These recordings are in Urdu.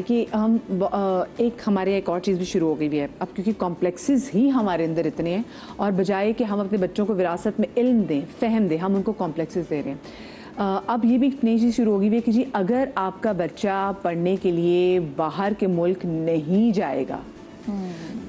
کہ ہم ہمارے ایک اور چیز بھی شروع ہو گئی ہے اب, کیونکہ کمپلیکسز ہی ہمارے اندر اتنے ہیں, اور بجائے کہ ہم اپنے بچوں کو وراثت میں علم دیں, فہم دیں, ہم ان کو کمپلیکسز دے رہے ہیں. اب یہ بھی ایک نئی چیز شروع ہوگی ہے کہ جی اگر آپ کا بچہ پڑھنے کے لیے باہر کے ملک نہیں جائے گا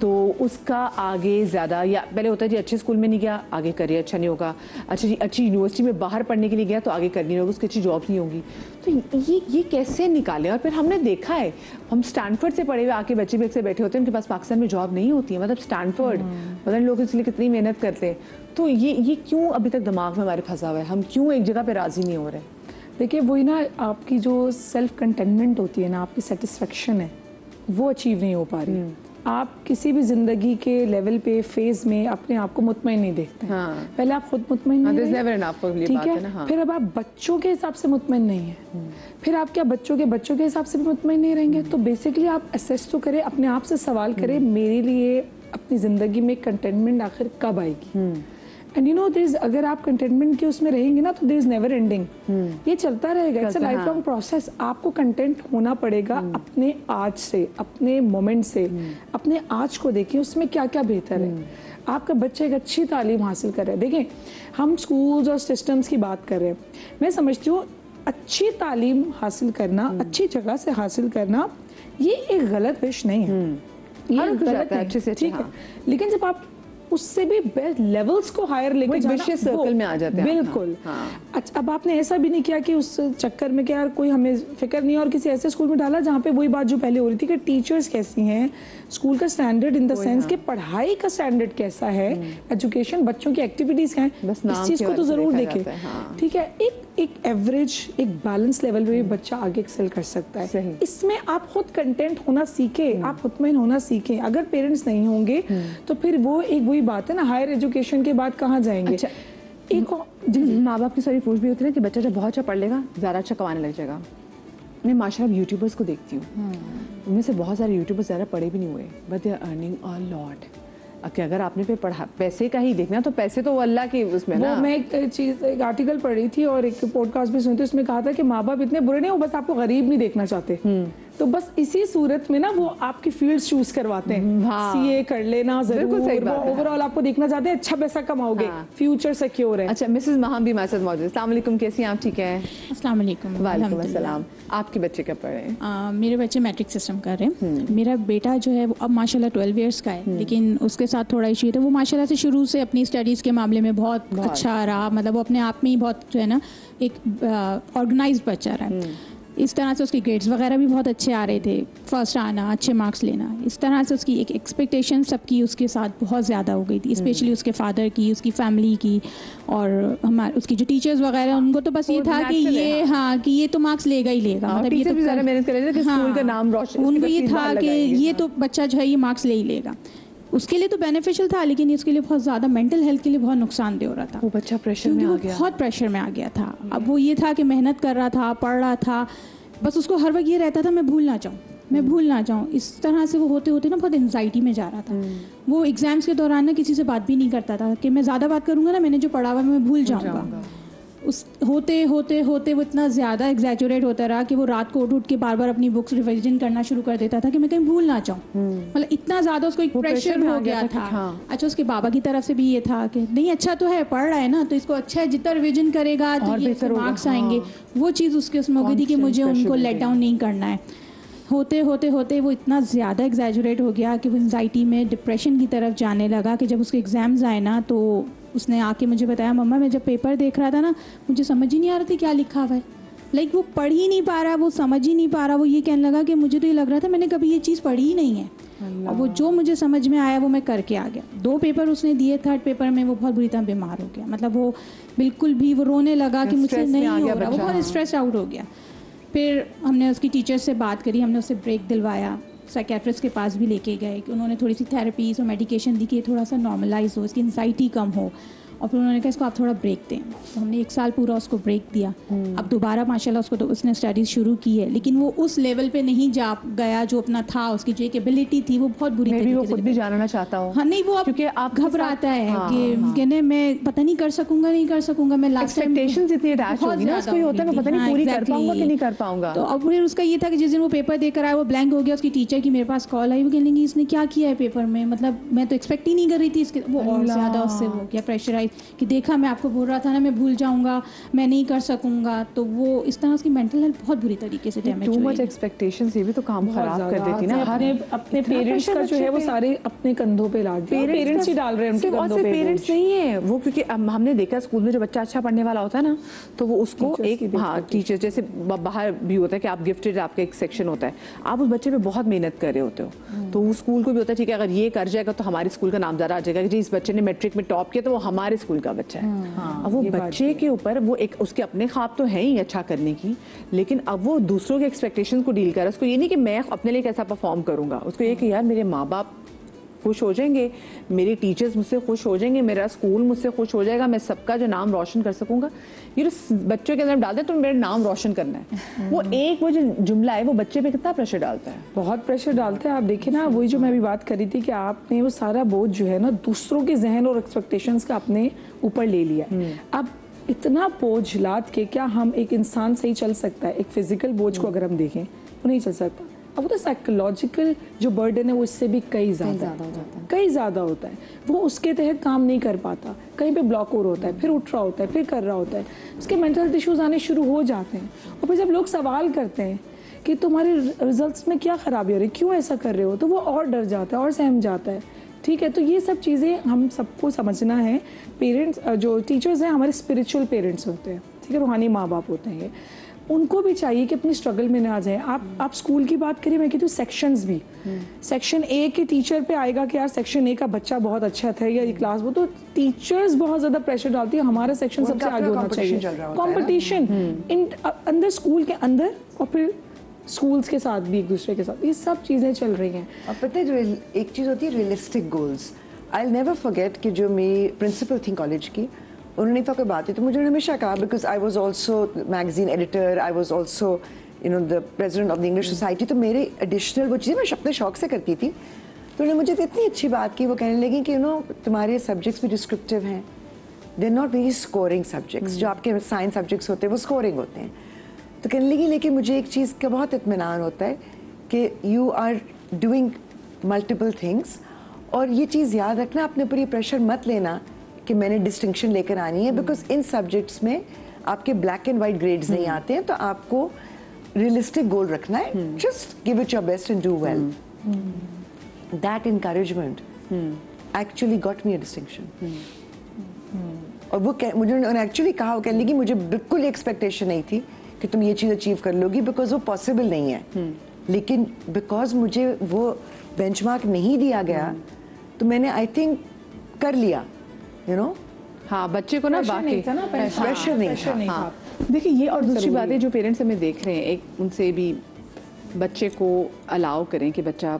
تو اس کا آگے زیادہ, یا پہلے ہوتا ہے جی اچھے اسکول میں نہیں گیا آگے کریئر اچھا نہیں ہوگا, اچھا جی اچھی یونیورسٹی میں باہر پڑھنے کے لیے گیا تو آگے کرنی نہیں ہوگی, اس کی اچھی جاب نہیں ہوگی. تو یہ کیسے نکالیں؟ اور پھر ہم نے دیکھا ہے, ہم اسٹینفرڈ سے پڑھے ہوئے آ کے بچے بھی ایک سے بیٹھے ہوتے ہیں, ان کے پاس پاکستان میں جاب نہیں ہوتی ہے, مطلب اسٹینفرڈ پتہ نہیں لوگ اس لیے کتنی محنت کرتے ہیں. تو یہ کیوں ابھی تک دماغ میں ہمارے پھنسا ہوا ہے, ہم کیوں ایک جگہ پہ راضی نہیں ہو رہے؟ دیکھیے وہی نا, آپ کی جو سیلف کنٹینٹمنٹ ہوتی ہے نا, آپ کی سیٹسفیکشن ہے وہ اچیو نہیں ہو پا رہی. آپ کسی بھی زندگی کے لیول پہ فیز میں اپنے آپ کو مطمئن نہیں دیکھتے ہیں. پہلے آپ خود مطمئن نہیں رہے, ٹھیک ہے, پھر اب آپ بچوں کے حساب سے مطمئن نہیں ہیں, پھر آپ کیا بچوں کے حساب سے بھی مطمئن نہیں رہیں گے. تو بیسکلی آپ اسیس تو کریں, اپنے آپ سے سوال کریں, میرے لیے اپنی زندگی میں کنٹینٹمنٹ آخر کب آئے گی. اینڈ یو نو دیر از, اگر آپ کنٹینٹمنٹ کے اس میں رہیں گے نا تو دیر از نیور اینڈنگ, یہ چلتا رہے گا, it's a life long process. آپ کو کنٹینٹ ہونا پڑے گا اپنے آج سے, اپنے مومنٹ سے, اپنے آج کو دیکھیں اس میں کیا کیا بہتر ہے. آپ کا بچہ ایک اچھی تعلیم حاصل کر رہا ہے. دیکھیں ہم اسکولز اور سسٹمز کی بات کر رہے ہیں, میں سمجھتی ہوں اچھی تعلیم حاصل کرنا, اچھی جگہ سے حاصل کرنا, یہ ایک غلط وش نہیں ہے, یہ غلط ہے, ٹھیک ہے, لیکن جب آپ اس سے بھی بیسٹ لیولز کو ہائر لے کے جانا, سرکل میں آ جاتے ہیں. بالکل. اچھا اب آپ نے ایسا بھی نہیں کیا کہ اس چکر میں کہ یار کوئی ہمیں فکر نہیں, اور کسی ایسے اسکول میں ڈالا جہاں پہ وہی بات جو پہلے ہو رہی تھی کہ ٹیچرز کیسی ہیں, اسکول کا اسٹینڈرڈ ان دا سینس کہ پڑھائی کا اسٹینڈرڈ کیسا ہے, ایجوکیشن, بچوں کی ایکٹیویٹیز کیا ہیں, اس چیز کو تو ضرور دیکھیں, ٹھیک ہے. ایک ایوریج, ایک بیلنس لیول پہ بھی بچہ آگے ایکسل کر سکتا ہے. اس میں آپ خود کنٹینٹ ہونا سیکھیں, آپ مطمئن ہونا سیکھیں. اگر پیرنٹس نہیں ہوں گے تو پھر وہ ایک وہی بات ہے نا, ہائر ایجوکیشن کے بعد کہاں جائیں گے. ایک ماں باپ کی ساری پوچھ بھی ہوتی ہے نا کہ بچہ جب بہت اچھا پڑھ لے گا زیادہ اچھا کمانے لگ جائے گا. میں ماشاء اللہ یوٹیوبرس کو دیکھتی ہوں, ان میں سے بہت سارے یوٹیوبرس زیادہ پڑھے بھی نہیں ہوئے, but they are earning a لاٹ. کہ اگر آپ نے پہ پڑھا پیسے کا ہی دیکھنا تو پیسے تو وہ اللہ کی اس میں نا. میں ایک آرٹیکل پڑھ رہی تھی اور ایک پوڈ کاسٹ بھی سنی تھی, اس میں کہا تھا کہ ماں باپ اتنے برے نہیں, وہ بس آپ کو غریب نہیں دیکھنا چاہتے. تو بس اسی صورت میں نا وہ آپ کی فیلڈ چوز کرواتے ہیں, سی اے کر لینا ضرور, اوور آل آپ کو دیکھنا چاہتے ہیں اچھا پیسہ کماؤ گے, فیوچر سیکیور ہے. اچھا مسز مہم بھی ہمارے ساتھ موجود ہے. السلام علیکم, کیسی ہیں آپ؟ ٹھیک ہے, السلام علیکم. وعلیکم السلام. آپ کے بچے کیا پڑھ رہے ہیں؟ میرے بچے میٹرک سسٹم کر رہے ہیں. میرا بیٹا جو ہے وہ اب ماشاء اللہ 12 ایئرس کا ہے, لیکن اس کے ساتھ تھوڑا ایشو ہے. وہ ماشاء اللہ سے شروع سے اپنی اسٹڈیز کے معاملے میں بہت اچھا رہا, مطلب وہ اپنے آپ میں ہی بہت جو ہے نا ایک آرگنائزڈ بچہ رہا ہے. اس طرح سے اس کی گریڈز وغیرہ بھی بہت اچھے آ رہے تھے, فرسٹ آنا, اچھے مارکس لینا. اس طرح سے اس کی ایک ایکسپیکٹیشن سب کی اس کے ساتھ بہت زیادہ ہو گئی تھی, اسپیشلی اس کے فادر کی, اس کی فیملی کی, اور ہمارے اس کی جو ٹیچرز وغیرہ ان کو تو بس یہ تھا کہ یہ کہ یہ تو مارکس لے گا ہی لے گا, مطلب یہ تو زیادہ محنت کرے کہ اسکول کا نام روشن, ان کو یہ تھا کہ یہ تو بچہ جو ہے یہ مارکس لے ہی لے گا. اس کے لیے تو بینیفیشل تھا, لیکن اس کے لیے بہت زیادہ مینٹل ہیلتھ کے لیے بہت نقصان دہ ہو رہا تھا. وہ بچہ پریشر میں آ گیا, بہت پریشر میں آ گیا تھا. اب وہ یہ تھا کہ محنت کر رہا تھا, پڑھ رہا تھا, بس اس کو ہر وقت یہ رہتا تھا میں بھول نہ جاؤں. اس طرح سے وہ ہوتے ہوتے نا بہت انزائٹی میں جا رہا تھا. وہ ایگزامس کے دوران نا کسی سے بات بھی نہیں کرتا تھا کہ میں زیادہ بات کروں گا نا میں نے جو پڑھا ہوا میں بھول جاؤں گا. اس ہوتے وہ اتنا زیادہ ایگزیجوریٹ ہوتا رہا کہ وہ رات کو اٹھ کے بار بار اپنی بکس ریویژن کرنا شروع کر دیتا تھا کہ میں کہیں بھول نہ جاؤں. مطلب اتنا زیادہ اس کو ایک پریشر ہو گیا تھا. اچھا اس کے بابا کی طرف سے بھی یہ تھا کہ نہیں اچھا تو ہے, پڑھ رہا ہے نا, تو اس کو اچھا ہے, جتنا ریویژن کرے گا تو یہ مارکس آئیں گے. وہ چیز اس کے اس میں ہو گئی تھی کہ مجھے ان کو لیٹ ڈاؤن نہیں کرنا ہے. ہوتے وہ اتنا زیادہ ایگزیجوریٹ ہو گیا کہ وہ انزائٹی میں ڈپریشن کی طرف جانے لگا کہ جب اس کے ایگزامز آئے نا تو اس نے آ کے مجھے بتایا مما میں جب پیپر دیکھ رہا تھا نا مجھے سمجھ ہی نہیں آ رہا تھا کیا لکھا ہوا ہے. لائک وہ پڑھ ہی نہیں پا رہا, وہ سمجھ ہی نہیں پا رہا. وہ یہ کہنے لگا کہ مجھے تو یہ لگ رہا تھا میں نے کبھی یہ چیز پڑھی ہی نہیں ہے, اور وہ جو مجھے سمجھ میں آیا وہ میں کر کے آ گیا. 2 پیپر اس نے دیے, 3rd پیپر میں وہ بہت بری طرح بیمار ہو گیا. مطلب وہ بالکل بھی وہ رونے لگا کہ مجھ سے نہیں ہو رہا, وہ بہت اسٹریس آؤٹ ہو گیا. پھر ہم نے اس کی ٹیچر سے بات کری, ہم نے اسے بریک دلوایا, سائیکیٹرسٹ کے پاس بھی لے کے گئے کہ انہوں نے تھوڑی سی تھیراپیز اور میڈیکیشن دی کہ تھوڑا سا نارملائز ہو, اس کی انزائٹی کم ہو. اور پھر انہوں نے کہا اس کو آپ تھوڑا بریک دیں. تو ہم نے 1 سال پورا اس کو بریک دیا. اب دوبارہ ماشاء اللہ اس کو تو اس نے اسٹڈیز شروع کی ہے, لیکن وہ اس لیول پہ نہیں جا گیا جو اپنا تھا, اس کی جو ایک ایبلٹی تھی وہ بہت بری طریقے سے. وہ خود بھی جاننا چاہتا ہوں. ہاں نہیں, وہ کیونکہ آپ گھبراتا ہے کہ میں پتہ نہیں کر سکوں گا, میں لاسٹ ٹائم ایکسپیکٹیشنز اتنی اٹیچ ہوگی نا, اس کو یہ ہوتا ہے میں پتہ نہیں پوری کر پاؤں گا کہ نہیں کر پاؤں گا. تو اب پھر اس کا یہ تھا کہ جس دن وہ پیپر دے کر آیا وہ بلینک ہو گیا. اس کی ٹیچر کی میرے پاس کال آئی, وہ کہنے لگی اس نے کیا کیا ہے پیپر میں, مطلب میں تو ایکسپیکٹ ہی نہیں کر رہی تھی اس کے. وہ اور زیادہ اس سے ہو گیا پریشرائز کہ دیکھا میں آپ کو بول رہا تھا نا میں بھول جاؤں گا, میں نہیں کر سکوں گا. تو وہ اس طرح اس کی مینٹل ہیلتھ بہت بری طریقے سے ڈیمیج ہوئی. ٹو مچ ایکسپیکٹیشنز یہ بھی تو کام خراب کر دیتی نا. اپنے پیرنٹس کا جو ہے وہ سارے اپنے کندھوں پہ لاڈ پیرنٹس ہی ڈال رہے ہیں ان کے کندھوں پہ. پیرنٹس نہیں ہے وہ, کیونکہ ہم نے دیکھا اسکول میں جو بچہ اچھا پڑھنے والا ہوتا ہے نا تو وہ اس کو ایک ٹیچر جیسے باہر بھی ہوتا ہے کہ آپ گفٹڈ, آپ کا ایک سیکشن ہوتا ہے, آپ اس بچے پہ بہت محنت کر رہے ہوتے ہو, تو وہ اسکول کو بھی ہوتا ہے ٹھیک ہے اگر یہ کر جائے گا تو ہمارے اسکول کا نام زیادہ آ جائے گا کہ جی اس بچے نے میٹرک میں ٹاپ کیا تو وہ ہمارے اسکول کا بچہ ہے. اب وہ بچے کے اوپر وہ ایک اس کے اپنے خواب تو ہیں ہی اچھا کرنے کی, لیکن اب وہ دوسروں کے ایکسپیکٹیشن کو ڈیل کر رہا ہے. اس کو یہ نہیں کہ میں اپنے لیے کیسا پرفارم کروں گا, اس کو یہ کہ یار میرے ماں باپ خوش ہو جائیں گے, میرے ٹیچرز مجھ سے خوش ہو جائیں گے, میرا اسکول مجھ سے خوش ہو جائے گا, میں سب کا جو نام روشن کر سکوں گا. یہ جو بچوں کے اندر ڈال دیں تو میرا نام روشن کرنا ہے, وہ ایک وہ جو جملہ ہے وہ بچے پہ کتنا پریشر ڈالتا ہے. بہت پریشر ڈالتا ہے. آپ دیکھیں نا وہی جو میں بھی بات کر رہی تھی کہ آپ نے وہ سارا بوجھ جو ہے نا دوسروں کے ذہن اور ایکسپیکٹیشنز کا اپنے اوپر لے لیا. اب اتنا بوجھ لاد کے کیا ہم ایک انسان صحیح چل سکتا ہے؟ ایک فزیکل بوجھ کو اگر ہم دیکھیں وہ نہیں چل سکتا. اب وہ تو سائیکولوجیکل جو برڈن ہے وہ اس سے بھی کئی زیادہ ہوتا ہے. وہ اس کے تحت کام نہیں کر پاتا, کہیں پہ بلاک اور ہوتا ہے, پھر اٹھ رہا ہوتا ہے, پھر کر رہا ہوتا ہے, اس کے مینٹل ہیلتھ ایشوز آنے شروع ہو جاتے ہیں. اور پھر جب لوگ سوال کرتے ہیں کہ تمہارے رزلٹس میں کیا خرابی ہو رہی, کیوں ایسا کر رہے ہو, تو وہ اور ڈر جاتا ہے اور سہم جاتا ہے. ٹھیک ہے, تو یہ سب چیزیں ہم سب کو سمجھنا ہے. پیرنٹس جو ٹیچرز ہیں ہمارے اسپریچول پیرنٹس ہوتے ہیں, ٹھیک ہے, روحانی ماں باپ ہوتے ہیں, ان کو بھی چاہیے کہ اپنی اسٹرگل میں نہ آ جائیں. آپ اسکول کی بات کریے, میں کہتی ہوں سیکشنز بھی, سیکشن اے کے ٹیچر پہ آئے گا کہ یار سیکشن اے کا بچہ بہت اچھا تھا یا کلاس, وہ تو ٹیچرز بہت زیادہ پریشر ڈالتی ہے ہمارا سیکشن سب سے آگے ہونا چاہیے. کمپٹیشن اندر اسکول کے اندر اور پھر اسکولس کے ساتھ بھی ایک دوسرے کے ساتھ, یہ سب چیزیں چل رہی ہیں. اور پتہ ہے ایک چیز ہوتی ہے realistic goals. I never forget کہ جو میری پرنسپل تھیں کالج کی, انہوں نے کوئی بات تھی تو مجھے ہمیشہ کہا, because I was also magazine editor, I was also the president of the English society, تو میرے ایڈیشنل وہ چیزیں میں اپنے شوق سے کرتی تھی. تو انہوں نے مجھے اتنی اچھی بات کی, وہ کہنے لگی کہ تمہارے سبجیکٹس بھی ڈسکرپٹیو ہیں, they are not very scoring subjects. جو آپ کے سائنس سبجیکٹس ہوتے ہیں وہ اسکورنگ ہوتے ہیں. تو کہنے لگی لیکن مجھے ایک چیز کا بہت اطمینان ہوتا ہے کہ you are doing multiple things, اور یہ چیز یاد رکھنا اپنے اوپر یہ پریشر مت لینا کہ میں نے ڈسٹنکشن لے کر آنی ہے, بیکاز ان سبجیکٹس میں آپ کے بلیک اینڈ وائٹ گریڈز نہیں آتے ہیں. تو آپ کو ریئلسٹک گول رکھنا ہے, just give it your best and do well. That encouragement actually got me a distinction. اور وہ مجھے انہوں نے ایکچولی کہا, وہ کہنے لگی مجھے بالکل ایکسپیکٹیشن نہیں تھی کہ تم یہ چیز اچیو کر لو گی, بیکاز وہ پاسبل نہیں ہے. لیکن بیکاز مجھے وہ بینچ مارک نہیں دیا گیا تو میں نے آئی تھنک کر لیا, ہاں بچے کو نا باقی پریشر نہیں تھا. دیکھیے یہ اور دوسری بات ہے جو پیرنٹس ہمیں دیکھ رہے ہیں, ایک ان سے بھی بچے کو الاؤ کریں کہ بچہ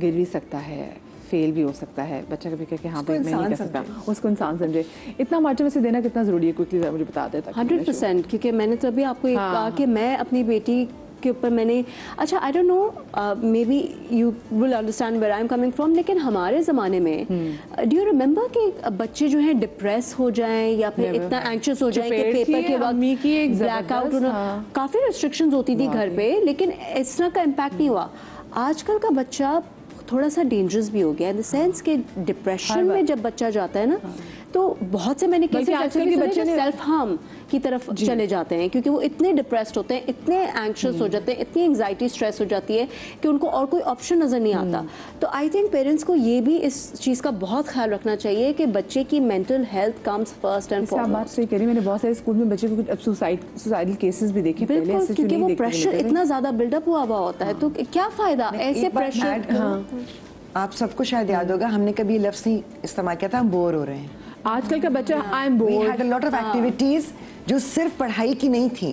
گر بھی سکتا ہے, فیل بھی ہو سکتا ہے, بچہ کبھی کہ ہاں میں نہیں کر سکتا, اس کو انسان سمجھے. اتنا مارجن سے دینا کتنا ضروری ہے, کوئکلی مجھے بتا دیں. 100%, کیونکہ میں نے تو ابھی آپ کو کہا کہ میں اپنی بیٹی کے اوپر میں نے, اچھا I don't know maybe you will understand where I am coming from, لیکن ہمارے زمانے میں ڈو یو ریمبر کہ بچے جو ہیں ڈپریس ہو جائیں یا پھر اتنا اینکشس ہو جائیں کہ پیپر کے وقت بلیک آؤٹ ہونا, کافی ریسٹرکشنز ہوتی تھی گھر پہ, لیکن اس طرح کا امپیکٹ نہیں ہوا. آج کل کا بچہ تھوڑا سا ڈینجرس بھی ہو گیا ان دا سینس کہ ڈپریشن میں جب بچہ جاتا ہے نا تو بہت سے میں نے کیسے بچے سیلف ہارم کی طرف چلے جاتے ہیں, کیونکہ وہ اتنے ڈپریسڈ ہوتے ہیں, اتنے اینکشس ہو جاتے ہیں, اتنی انگزائٹی اسٹریس ہو جاتی ہے کہ ان کو اور کوئی آپشن نظر نہیں آتا. تو آئی تھنک پیرنٹس کو یہ بھی اس چیز کا بہت خیال رکھنا چاہیے کہ بچے کی mental health comes first and foremost. بات صحیح کری, میں نے بہت سارے اسکول میں بچے کو سوسائڈل کیسز بھی دیکھے پہلے, کیونکہ وہ پریشر اتنا زیادہ بلڈ اپ ہوا ہوتا ہے. تو کیا فائدہ ایسے پریشر. آپ سب کو شاید یاد ہوگا, ہم نے کبھی یہ لفظ نہیں استعمال کیا تھا, ہم بور ہو رہے ہیں. آج کل کا بچہ I am bored. We had a lot of activities جو صرف پڑھائی کی نہیں تھیں,